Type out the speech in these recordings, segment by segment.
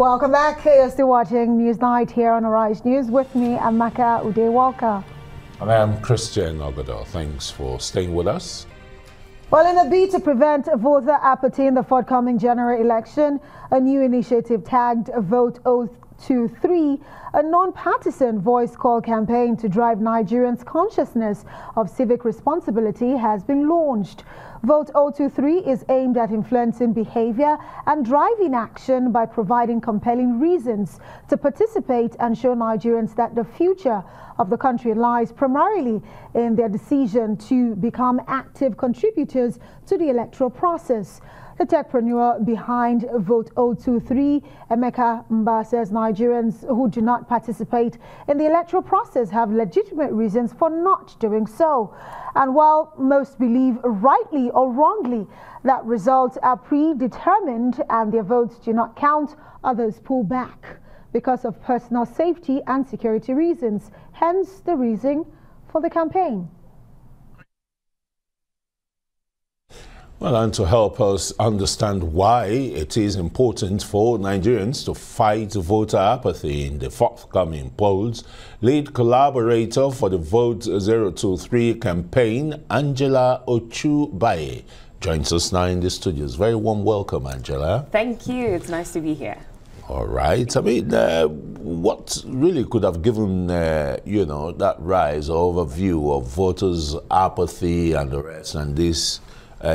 Welcome back. You're still watching Newsnight here on Arise News. With me, I'm Maka Ude-Walker. And I am Christian Ogodo. Thanks for staying with us. Well, in a bid to prevent voter apathy in the forthcoming general election, a new initiative tagged Vote Ochu-Baiye, a non-partisan voice call campaign to drive Nigerians' consciousness of civic responsibility has been launched. Vote Ochu-Baiye is aimed at influencing behavior and driving action by providing compelling reasons to participate and show Nigerians that the future of the country lies primarily in their decision to become active contributors to the electoral process. The techpreneur behind Vote Ochu-Baiye, Emeka Mba, says Nigerians who do not participate in the electoral process have legitimate reasons for not doing so. And while most believe rightly or wrongly that results are predetermined and their votes do not count, others pull back because of personal safety and security reasons, hence the reason for the campaign. Well, and to help us understand why it is important for Nigerians to fight voter apathy in the forthcoming polls, lead collaborator for the Vote 023 campaign, Angela Ochu-Baiye, joins us now in the studios. Very warm welcome, Angela. Thank you. It's nice to be here. All right. I mean, what really could have given, you know, that rise or overview of voters' apathy and the rest, and this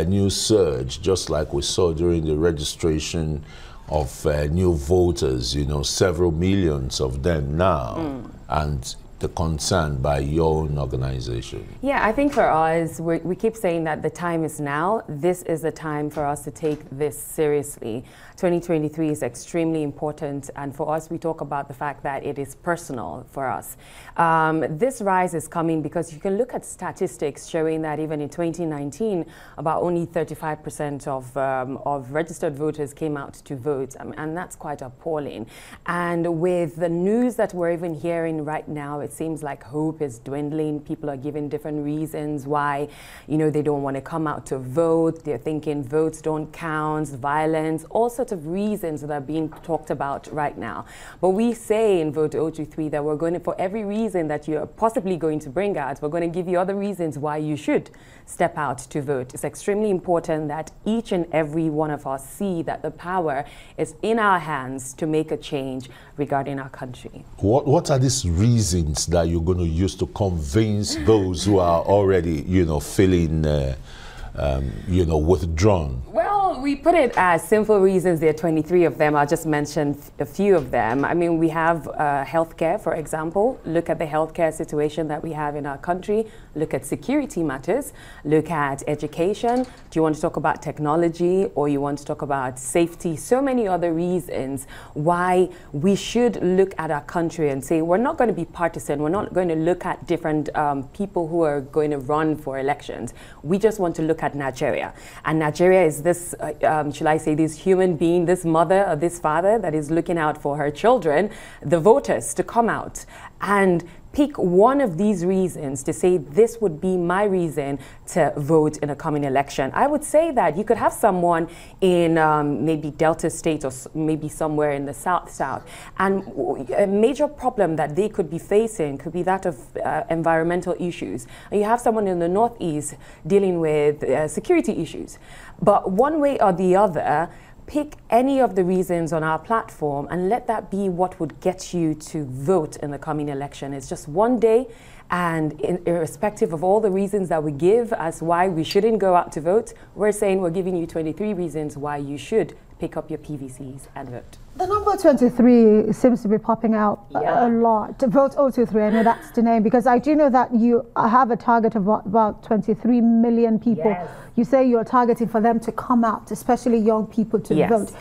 new surge, just like we saw during the registration of new voters, you know, several millions of them now, and the concern by your own organization? Yeah, I think for us, we keep saying that the time is now. This is the time for us to take this seriously. 2023 is extremely important, and for us, we talk about the fact that it is personal for us. This rise is coming because you can look at statistics showing that even in 2019, about only 35% of registered voters came out to vote, and that's quite appalling. And with the news that we're even hearing right now, it seems like hope is dwindling. People are giving different reasons why, you know, they don't want to come out to vote. They're thinking votes don't count, violence, all sorts of reasons that are being talked about right now. But we say in Vote Ochu-Baiye that we're going to, for every reason that you're possibly going to bring out, we're going to give you other reasons why you should step out to vote. It's extremely important that each and every one of us see that the power is in our hands to make a change regarding our country. What are these reasons that you're going to use to convince those who are already, you know, feeling, you know, withdrawn? Well, we put it as simple reasons. There are 23 of them. I'll just mention a few of them. I mean, we have healthcare, for example. Look at the healthcare situation that we have in our country. Look at security matters. Look at education. Do you want to talk about technology, or you want to talk about safety? So many other reasons why we should look at our country and say, we're not going to be partisan. We're not going to look at different people who are going to run for elections. We just want to look at Nigeria. And Nigeria is this, shall I say, this human being, this mother or this father that is looking out for her children, the voters, to come out and pick one of these reasons to say this would be my reason to vote in a coming election. I would say that you could have someone in maybe Delta State or maybe somewhere in the South, and a major problem that they could be facing could be that of environmental issues. And you have someone in the Northeast dealing with security issues. But one way or the other, pick any of the reasons on our platform and let that be what would get you to vote in the coming election. It's just one day, and irrespective of all the reasons that we give as why we shouldn't go out to vote, we're saying we're giving you 23 reasons why you should pick up your PVCs and vote. The number 23 seems to be popping out a lot. Vote Ochu-Baiye, I know that's the name, because I do know that you have a target of about 23 million people. Yes. You say you're targeting for them to come out, especially young people, to vote.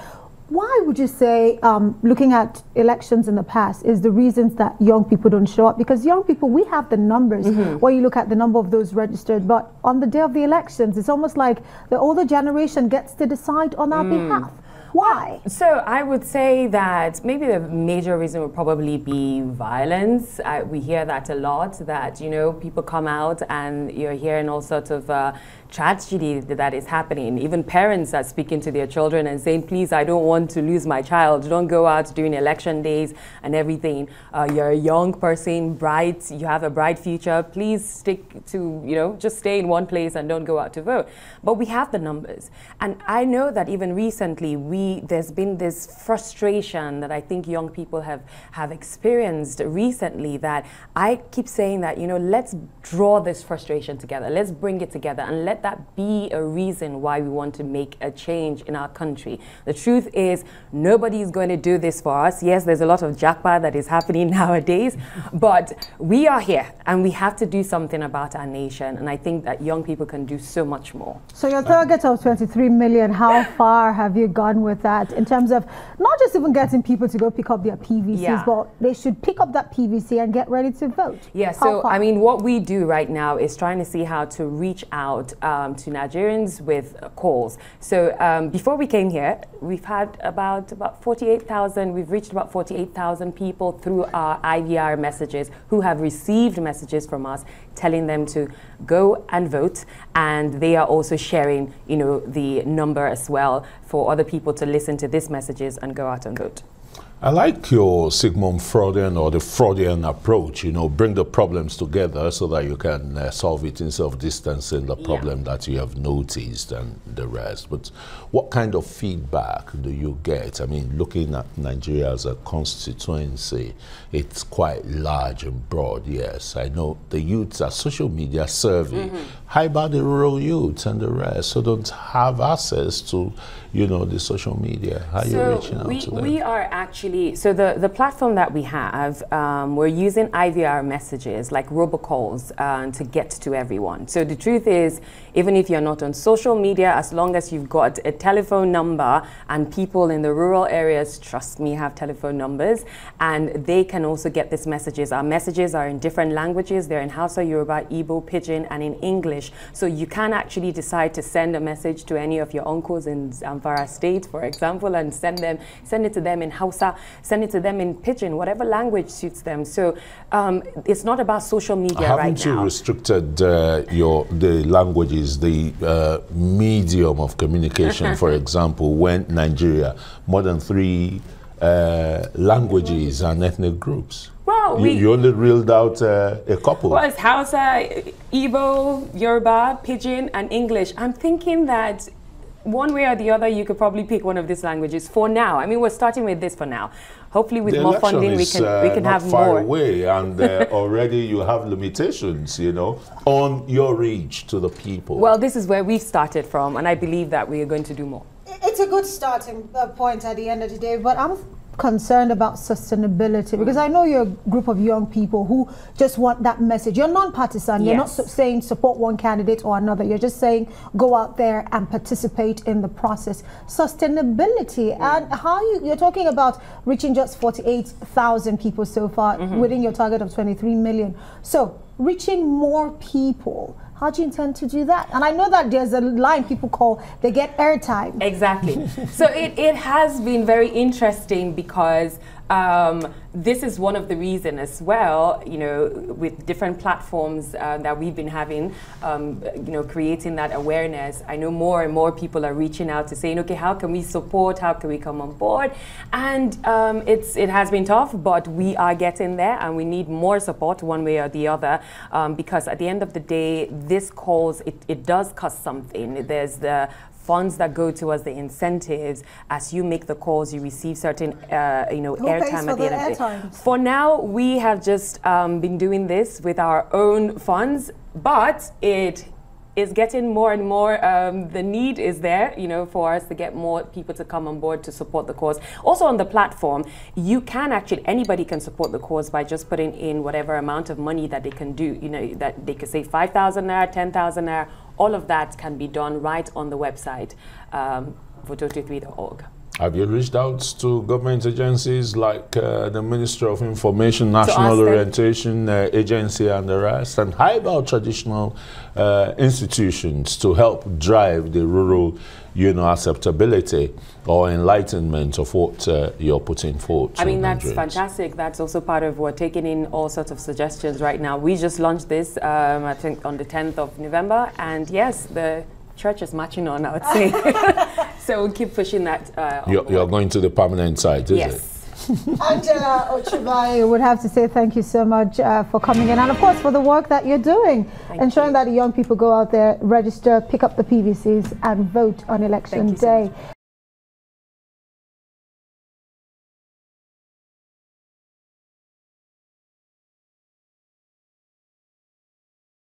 Why would you say, looking at elections in the past, is the reasons that young people don't show up? Because young people, we have the numbers when you look at the number of those registered, but on the day of the elections, it's almost like the older generation gets to decide on our behalf. Why? So I would say that maybe the major reason would probably be violence. We hear that a lot, that, you know, people come out and you're hearing all sorts of tragedy that is happening. Even parents are speaking to their children and saying, please, I don't want to lose my child. Don't go out during election days and everything. You're a young person, bright, you have a bright future. Please stick to, you know, just stay in one place and don't go out to vote. But we have the numbers. And I know that even recently, there's been this frustration that I think young people have experienced recently, that I keep saying that, you know, let's draw this frustration together. Let's bring it together and let that be a reason why we want to make a change in our country. The truth is, nobody's going to do this for us. Yes, there's a lot of jackpot that is happening nowadays, but we are here and we have to do something about our nation. And I think that young people can do so much more. So your target of 23 million, how far have you gone with that in terms of not just even getting people to go pick up their PVCs, but they should pick up that PVC and get ready to vote? Yeah, so I mean, what we do right now is trying to see how to reach out to Nigerians with calls. So before we came here, we've had about 48,000, we've reached about 48,000 people through our IVR messages who have received messages from us telling them to go and vote, and they are also sharing, you know, the number as well for other people to listen to these messages and go out and vote. I like your Sigmund Freudian or the Freudian approach, you know, bring the problems together so that you can solve it instead of distancing the problem that you have noticed and the rest. But what kind of feedback do you get? I mean, looking at Nigeria as a constituency, it's quite large and broad, yes. I know the youths are social media survey. How about the rural youths and the rest who don't have access to, you know, the social media? How are you reaching out to them? We are actually, so the platform that we have, we're using IVR messages like robocalls to get to everyone. So the truth is, even if you're not on social media, as long as you've got a telephone number, and people in the rural areas, trust me, have telephone numbers, and they can also get these messages. Our messages are in different languages. They're in Hausa, Yoruba, Igbo, Pidgin, and in English. So you can actually decide to send a message to any of your uncles in Zamfara State, for example, and send it to them in Hausa, send it to them in Pidgin, whatever language suits them. So it's not about social media right now. Haven't you restricted the languages, the medium of communication, for example, when Nigeria, more than 3 languages and ethnic groups? Well, you only reeled out a couple. Well, it's Hausa, Igbo, Yoruba, Pidgin, and English. I'm thinking that one way or the other, you could probably pick one of these languages for now. I mean, we're starting with this for now. Hopefully, with more funding, we can have more. Far away, and already you have limitations, you know, on your reach to the people. Well, this is where we've started from, and I believe that we are going to do more. It's a good starting point at the end of the day, but I'm concerned about sustainability, because I know you're a group of young people who just want that message. You're non-partisan. You're not saying support one candidate or another. You're just saying go out there and participate in the process. Sustainability and how you're talking about reaching just 48,000 people so far within your target of 23 million. So reaching more people. How do you intend to do that? And I know that there's a line people call, they get airtime. Exactly. So it has been very interesting because this is one of the reasons as well, you know, with different platforms that we've been having, you know, creating that awareness. I know more and more people are reaching out to saying, okay, how can we support? How can we come on board? And it has been tough, but we are getting there, and we need more support one way or the other, because at the end of the day, this calls, it does cost something. There's the funds that go towards the incentives. As you make the calls, you receive certain, you know, airtime at the end of the day. For now, we have just been doing this with our own funds, but it is getting more and more, the need is there, you know, for us to get more people to come on board to support the cause. Also on the platform, you can actually, anybody can support the cause by just putting in whatever amount of money that they can do, you know, that they could say 5,000 naira, 10,000 naira, all of that can be done right on the website, voto23.org. Have you reached out to government agencies like the Ministry of Information, National Orientation Agency and the rest? And how about traditional institutions to help drive the rural, acceptability or enlightenment of what you're putting forward? I mean, that's fantastic. That's also part of, we're taking in all sorts of suggestions right now. We just launched this, I think, on the 10th of November. And yes, the church is marching on, I would say. So we'll keep pushing that. You're going to the permanent site, is it? Angela Ochu-Baiye, would have to say thank you so much for coming in, and of course for the work that you're doing, ensuring that the young people go out there, register, pick up the PVCs and vote on election day.